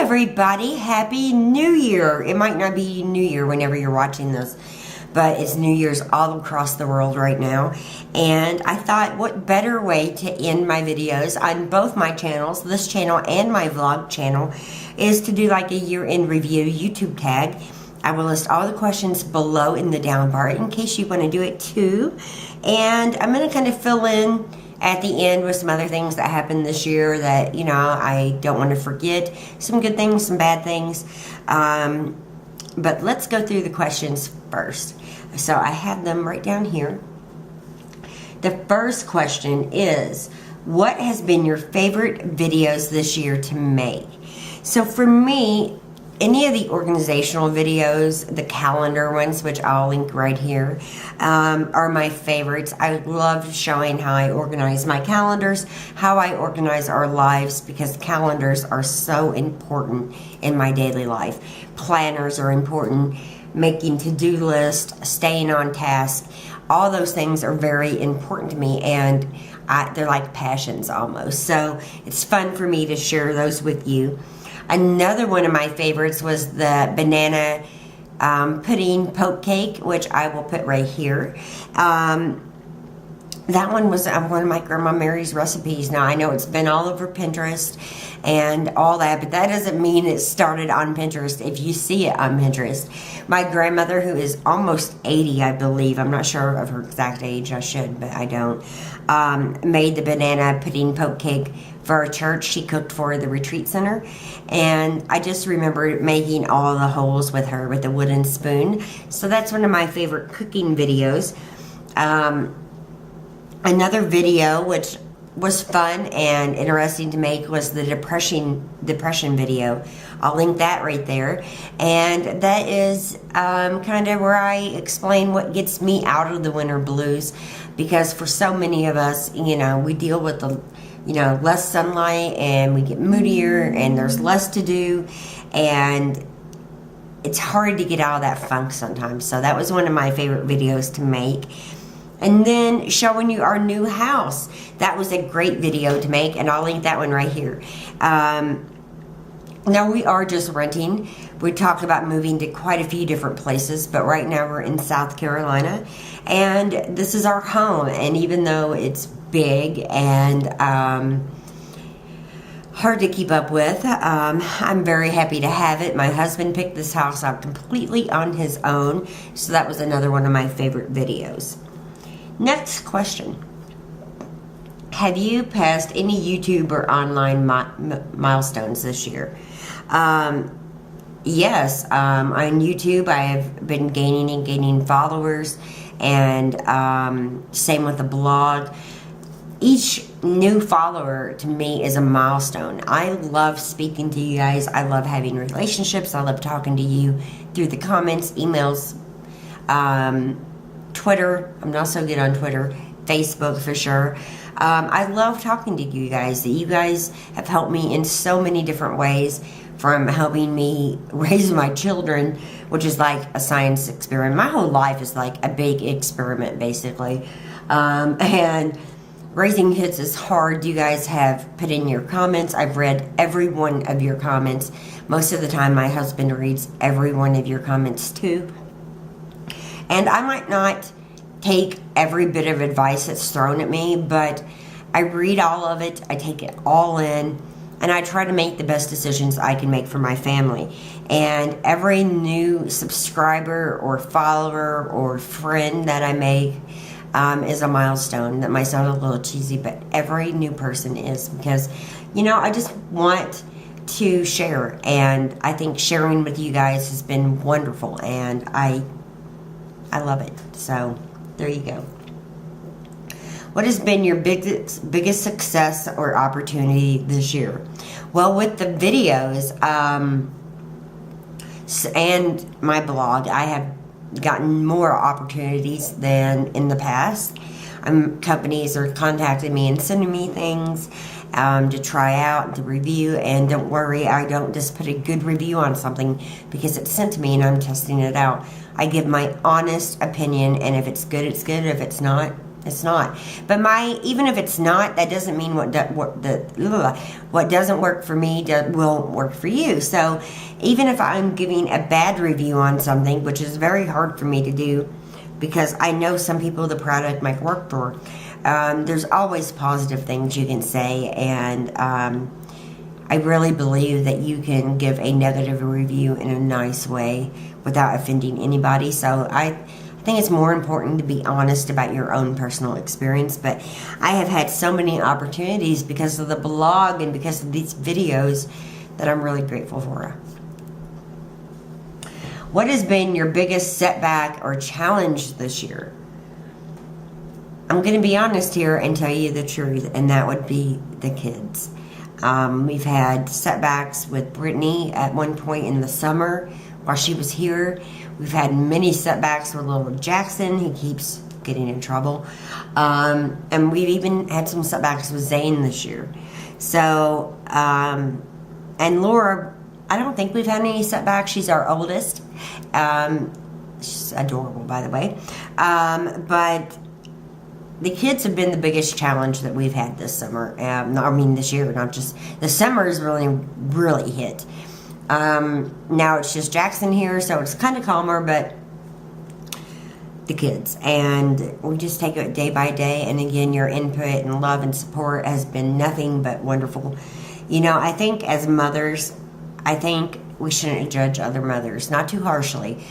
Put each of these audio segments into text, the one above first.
everybody, Happy New Year. It might not be New Year whenever you're watching this, but it's New Year's all across the world right now. And I thought, what better way to end my videos on both my channels, this channel and my vlog channel, is to do like a year-end review YouTube tag. I will list all the questions below in the down part in case you want to do it too. And I'm going to kind of fill in at the end with some other things that happened this year that, you know, I don't want to forget. Some good things, some bad things. But let's go through the questions first. So I have them right down here. The first question is, what has been your favorite videos this year to make? So for me, any of the organizational videos, the calendar ones, which I'll link right here, are my favorites. I love showing how I organize my calendars, how I organize our lives, because calendars are so important in my daily life. Planners are important, making to-do lists, staying on task. All those things are very important to me, and they're like passions almost. So it's fun for me to share those with you. Another one of my favorites was the banana pudding poke cake, which I will put right here. That one was one of my Grandma Mary's recipes. Now, I know it's been all over Pinterest and all that, but that doesn't mean it started on Pinterest if you see it on Pinterest. My grandmother, who is almost 80, I believe, I'm not sure of her exact age, I should, but I don't, made the banana pudding poke cake for a church she cooked for the retreat center. And I just remember making all the holes with her with a wooden spoon. So that's one of my favorite cooking videos. Another video which was fun and interesting to make was the depression video. I'll link that right there. And that is kind of where I explain what gets me out of the winter blues, because for so many of us, you know, we deal with the less sunlight, and we get moodier, and there's less to do, and it's hard to get out of that funk sometimes. So that was one of my favorite videos to make. And then showing you our new house. That was a great video to make, and I'll link that one right here. Now we are just renting. We talked about moving to quite a few different places, but right now we're in South Carolina, and this is our home. And even though it's big and hard to keep up with, I'm very happy to have it. My husband picked this house out completely on his own, so that was another one of my favorite videos. Next question. Have you passed any YouTube or online milestones this year? Yes, on YouTube I have been gaining followers, and same with the blog. Each new follower to me is a milestone. I love speaking to you guys. I love having relationships. I love talking to you through the comments, emails, Twitter. I'm not so good on Twitter. Facebook for sure. I love talking to you guys. You guys have helped me in so many different ways, from helping me raise my children, which is like a science experiment. My whole life is like a big experiment, basically. And raising kids is hard. You guys have put in your comments. I've read every one of your comments. Most of the time, my husband reads every one of your comments too. And I might not take every bit of advice that's thrown at me, but I read all of it. I take it all in, and I try to make the best decisions I can make for my family. And every new subscriber or follower or friend that I make is a milestone. That might sound a little cheesy, but every new person is, because, you know, I just want to share, and I think sharing with you guys has been wonderful, and I love it. So there you go. What has been your biggest success or opportunity this year? Well, with the videos and my blog, I have gotten more opportunities than in the past. Companies are contacting me and sending me things to try out, to review. And don't worry, I don't just put a good review on something because it's sent to me and I'm testing it out. I give my honest opinion, and if it's good, it's good. If it's not, It's not. But even if it's not, that doesn't mean what doesn't work for me will work for you. So even if I'm giving a bad review on something, which is very hard for me to do, because I know some people the product might work for, there's always positive things you can say, and I really believe that you can give a negative review in a nice way without offending anybody. So I think it's more important to be honest about your own personal experience. But I have had so many opportunities because of the blog and because of these videos that I'm really grateful for. What has been your biggest setback or challenge this year? I'm going to be honest here and tell you the truth, and that would be the kids. We've had setbacks with Brittany at one point in the summer while she was here. We've had many setbacks with little Jackson. He keeps getting in trouble. And we've even had some setbacks with Zane this year. So, and Laura, I don't think we've had any setbacks. She's our oldest. She's adorable, by the way. But the kids have been the biggest challenge that we've had this summer. This year, not just the summer's really hit. Now it's just Jackson here, so it's kind of calmer, but the kids, and we just take it day by day. And again, your input and love and support has been nothing but wonderful. I think as mothers, I think we shouldn't judge other mothers, not too harshly.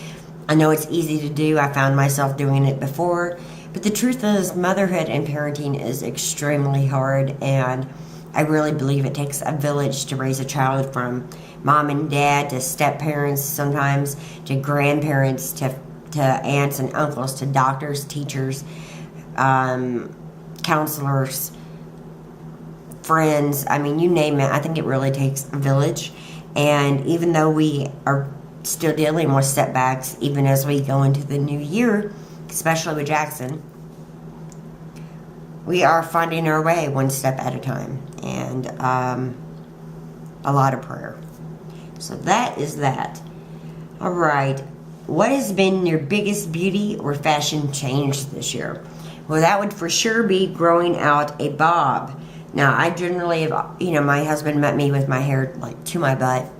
I know it's easy to do. I found myself doing it before. But the truth is, motherhood and parenting is extremely hard, and I really believe it takes a village to raise a child, from mom and dad to step-parents sometimes, to grandparents, to aunts and uncles, to doctors, teachers, counselors, friends. I mean, you name it. I think it really takes a village. And even though we are still dealing with setbacks, even as we go into the new year, especially with Jackson, we are finding our way one step at a time, and a lot of prayer. So that is that. All right. What has been your biggest beauty or fashion change this year? Well, that would for sure be growing out a bob. Now, I generally have, my husband met me with my hair like to my butt.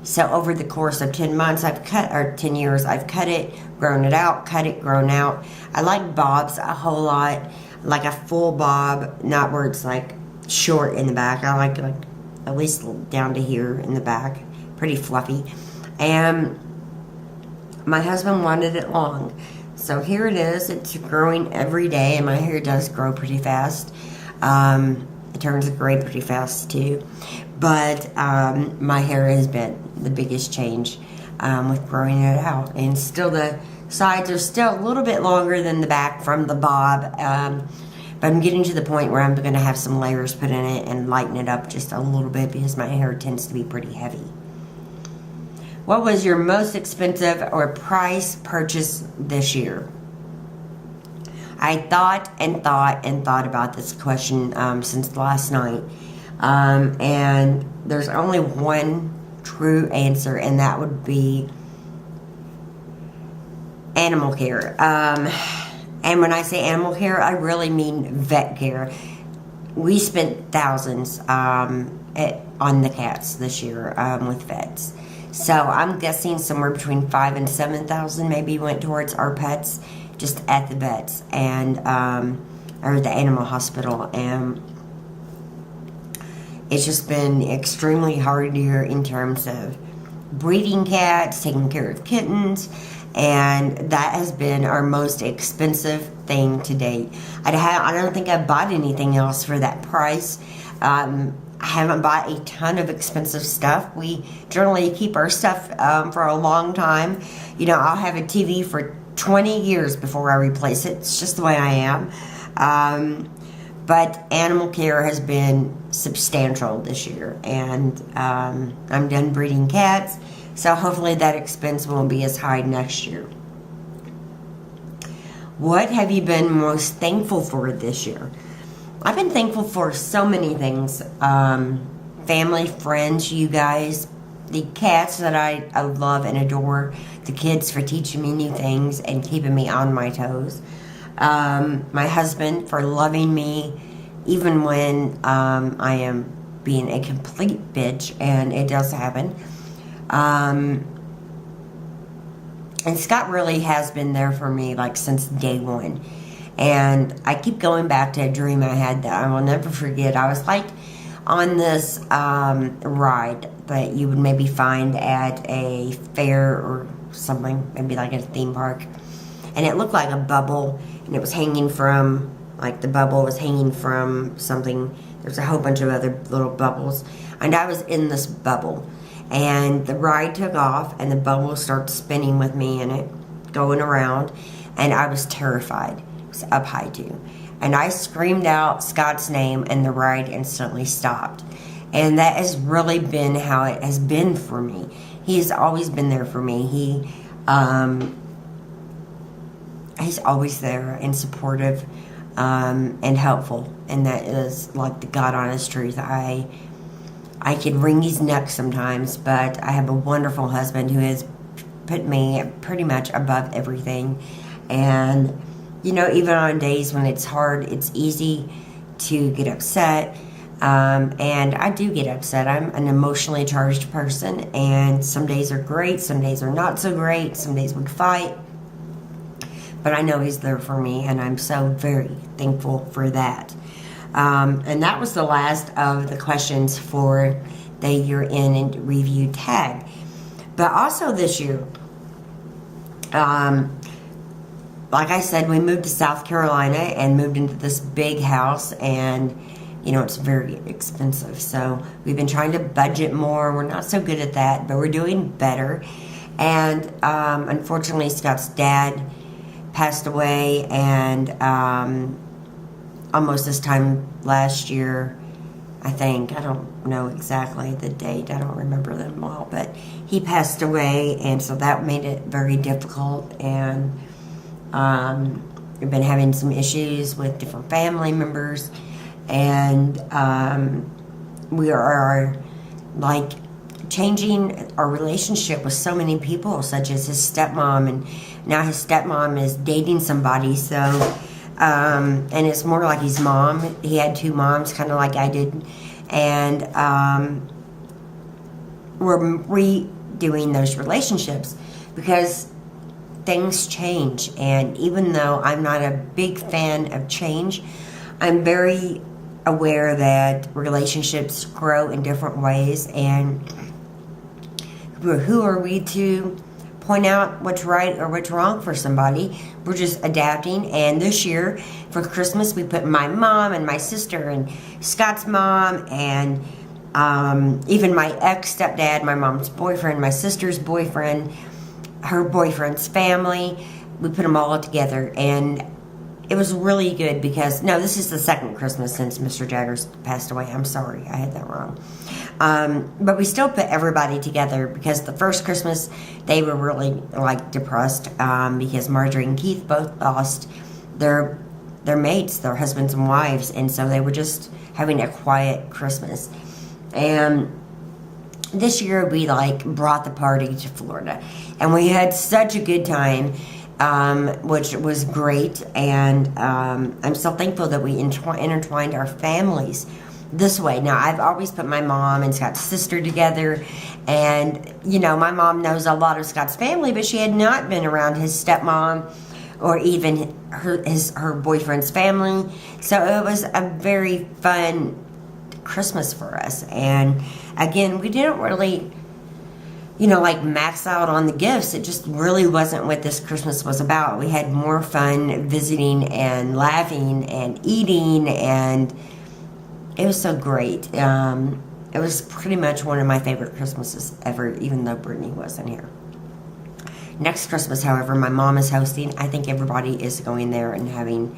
So over the course of 10 months, 10 years, I've cut it, grown it out, cut it, grown out. I like bobs a whole lot, like a full bob, not where it's like short in the back. I like at least down to here in the back, pretty fluffy. And my husband wanted it long. So here it is. It's growing every day, and my hair does grow pretty fast. It turns gray pretty fast too. But my hair has been the biggest change with growing it out. And still the sides are still a little bit longer than the back from the bob. But I'm getting to the point where I'm going to have some layers put in it and lighten it up just a little bit, because my hair tends to be pretty heavy. What was your most expensive or price purchase this year? I thought about this question since last night. And there's only one true answer, and that would be animal care. And when I say animal care, I really mean vet care. We spent thousands on the cats this year with vets. So I'm guessing somewhere between $5,000 and $7,000 maybe went towards our pets just at the vets and or the animal hospital. And it's just been extremely hard year in terms of breeding cats, taking care of kittens, and that has been our most expensive thing to date. I don't think I bought anything else for that price. I haven't bought a ton of expensive stuff. We generally keep our stuff for a long time. I'll have a TV for 20 years before I replace it. It's just the way I am. But animal care has been substantial this year, and I'm done breeding cats, so hopefully that expense won't be as high next year. What have you been most thankful for this year? I've been thankful for so many things. Family, friends, you guys, the cats that I love and adore, the kids for teaching me new things and keeping me on my toes. my husband for loving me even when I am being a complete bitch, and it does happen. And Scott really has been there for me like since day one. And I keep going back to a dream I had that I will never forget. I was like on this ride that you would maybe find at a fair or something, maybe like at a theme park. And it looked like a bubble, and it was hanging from, like the bubble was hanging from something. There's a whole bunch of other little bubbles. And I was in this bubble. And the ride took off, and the bubble started spinning with me in it, going around. And I was terrified. It was up high too. And I screamed out Scott's name, and the ride instantly stopped. And that has really been how it has been for me. He has always been there for me. He's always there and supportive and helpful. And that is like the God honest truth. I could wring his neck sometimes, but I have a wonderful husband who has put me pretty much above everything. And, you know, even on days when it's hard, it's easy to get upset. And I do get upset. I'm an emotionally charged person, and some days are great, some days are not so great, some days we fight. But I know he's there for me, and I'm so very thankful for that. And that was the last of the questions for the year-end review tag. But also this year, like I said, we moved to South Carolina and moved into this big house, and you know, it's very expensive. So we've been trying to budget more. We're not so good at that, but we're doing better. And unfortunately, Scott's dad passed away, and almost this time last year, I think. I don't know exactly the date. I don't remember them well, but he passed away, and so that made it very difficult. And we've been having some issues with different family members, and we are like changing our relationship with so many people, such as his stepmom, and now his stepmom is dating somebody. So and it's more like his mom. He had two moms, kind of like I did, and we're redoing those relationships because things change. And even though I'm not a big fan of change, I'm very aware that relationships grow in different ways, and who are we to point out what's right or what's wrong for somebody? We're just adapting. And this year for Christmas, we put my mom and my sister and Scott's mom and even my ex-stepdad, my mom's boyfriend, my sister's boyfriend, her boyfriend's family. We put them all together, and it was really good because, no, this is the second Christmas since Mr. Jaggers passed away. I'm sorry, I had that wrong. But we still put everybody together because the first Christmas, they were really, like, depressed because Marjorie and Keith both lost their mates, their husbands and wives, and so they were just having a quiet Christmas. And this year, we, like, brought the party to Florida, and we had such a good time. Which was great, and I'm so thankful that we intertwined our families this way. Now, I've always put my mom and Scott's sister together, and, you know, my mom knows a lot of Scott's family, but she had not been around his stepmom or even her boyfriend's family, so it was a very fun Christmas for us. And, again, we didn't really, you know, like max out on the gifts. It just really wasn't what this Christmas was about. We had more fun visiting and laughing and eating, and it was so great. It was pretty much one of my favorite Christmases ever, even though Brittany wasn't here. Next Christmas, however, my mom is hosting. I think everybody is going there and having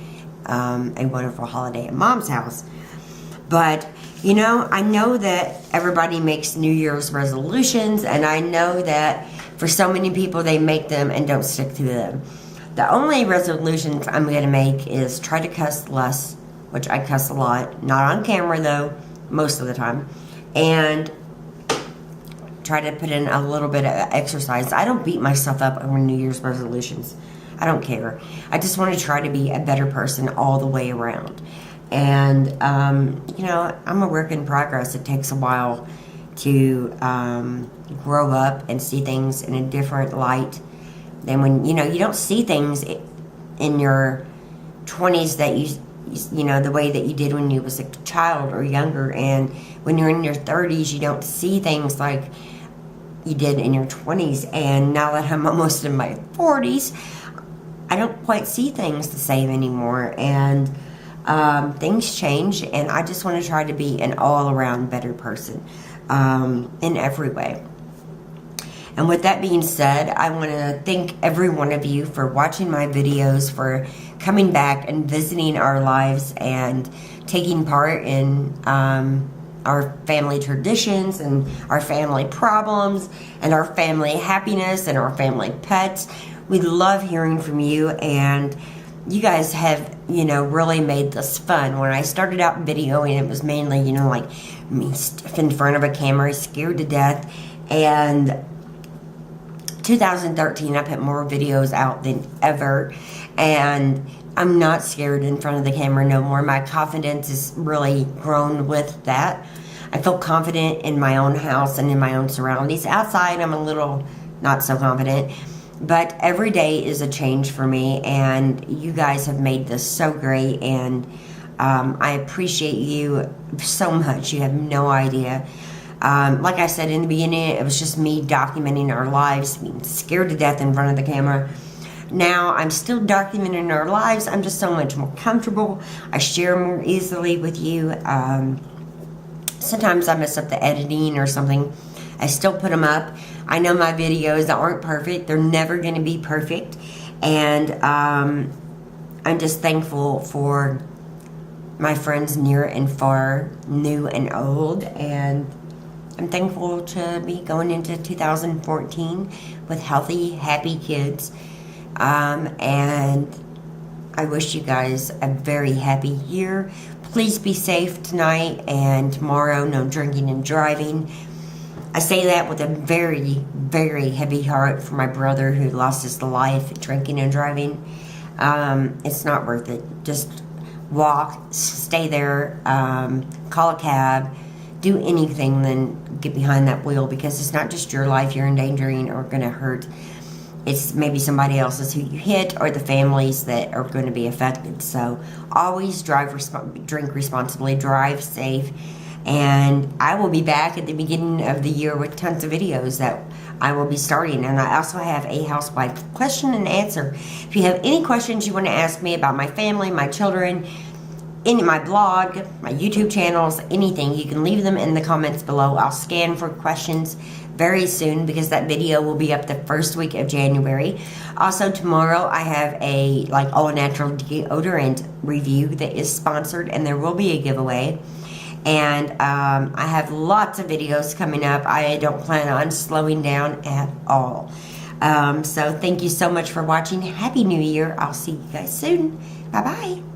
a wonderful holiday at Mom's house. But, you know, I know that everybody makes New Year's resolutions, and I know that for so many people, they make them and don't stick to them. The only resolution I'm going to make is try to cuss less, which I cuss a lot. Not on camera, though, most of the time. And try to put in a little bit of exercise. I don't beat myself up over New Year's resolutions. I don't care. I just want to try to be a better person all the way around. And, you know, I'm a work in progress. It takes a while to grow up and see things in a different light than when, you know, you don't see things in your 20s that you know, the way that you did when you was a child or younger. And when you're in your 30s, you don't see things like you did in your 20s. And now that I'm almost in my 40s, I don't quite see things the same anymore. And things change, and I just want to try to be an all-around better person in every way. And with that being said, I want to thank every one of you for watching my videos, for coming back and visiting our lives and taking part in our family traditions and our family problems and our family happiness and our family pets. We love hearing from you, and you guys have, you know, really made this fun. When I started out videoing, it was mainly, you know, like me stiff in front of a camera, scared to death. And 2013, I put more videos out than ever, and I'm not scared in front of the camera no more. My confidence is really grown with that. I feel confident in my own house and in my own surroundings. Outside, I'm a little not so confident, but every day is a change for me, and you guys have made this so great, and I appreciate you so much. You have no idea. Like I said in the beginning, it was just me documenting our lives, being scared to death in front of the camera. Now I'm still documenting our lives. I'm just so much more comfortable. I share more easily with you. Sometimes I mess up the editing or something. I still put them up. I know my videos aren't perfect. They're never going to be perfect. And I'm just thankful for my friends near and far, new and old. And I'm thankful to be going into 2014 with healthy, happy kids. And I wish you guys a very happy year. Please be safe tonight and tomorrow. No drinking and driving. I say that with a very, very heavy heart for my brother who lost his life drinking and driving. It's not worth it. Just walk, stay there, call a cab, do anything than get behind that wheel, because it's not just your life you're endangering or going to hurt. It's maybe somebody else's who you hit or the families that are going to be affected. So always drink responsibly, drive safe. And I will be back at the beginning of the year with tons of videos that I will be starting. And I also have a housewife question and answer. If you have any questions you want to ask me about my family, my children, in my blog, my YouTube channels, anything, you can leave them in the comments below. I'll scan for questions very soon, because that video will be up the first week of January. Also tomorrow I have a all natural deodorant review that is sponsored, and there will be a giveaway. And I have lots of videos coming up. I don't plan on slowing down at all. So thank you so much for watching. Happy New Year. I'll see you guys soon. Bye-bye.